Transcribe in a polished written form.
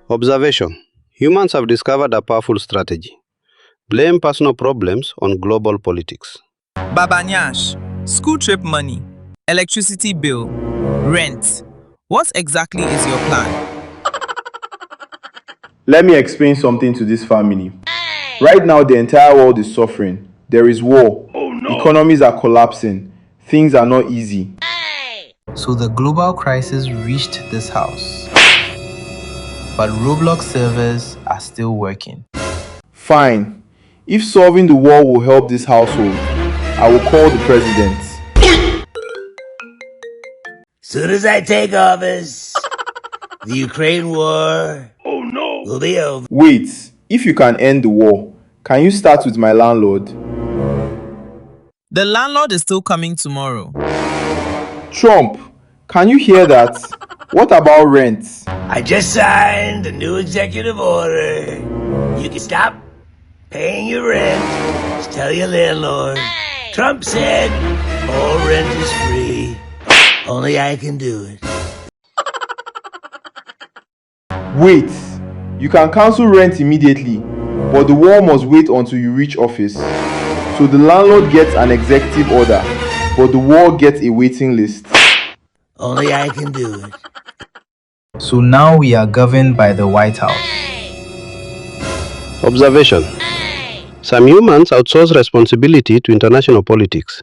Observation. Humans have discovered a powerful strategy. Blame personal problems on global politics. Baba Nyash, school trip money, electricity bill, rent. What exactly is your plan? Let me explain something to this family. Right now, the entire world is suffering. There is war. Oh, no. Economies are collapsing. Things are not easy. So the global crisis reached this house. But Roblox servers are still working. Fine. If solving the war will help this household, I will call the president. Soon as I take office, the Ukraine war will be over. Wait, if you can end the war, can you start with my landlord? The landlord is still coming tomorrow. Trump, can you hear that? What about rent? I just signed a new executive order. You can stop paying your rent. Just tell your landlord. Trump said all rent is free. Only I can do it. Wait, you can cancel rent immediately, but the war must wait until you reach office. So the landlord gets an executive order, but the war gets a waiting list. Only I can do it. So now we are governed by the White House. Observation. Some humans outsource responsibility to international politics.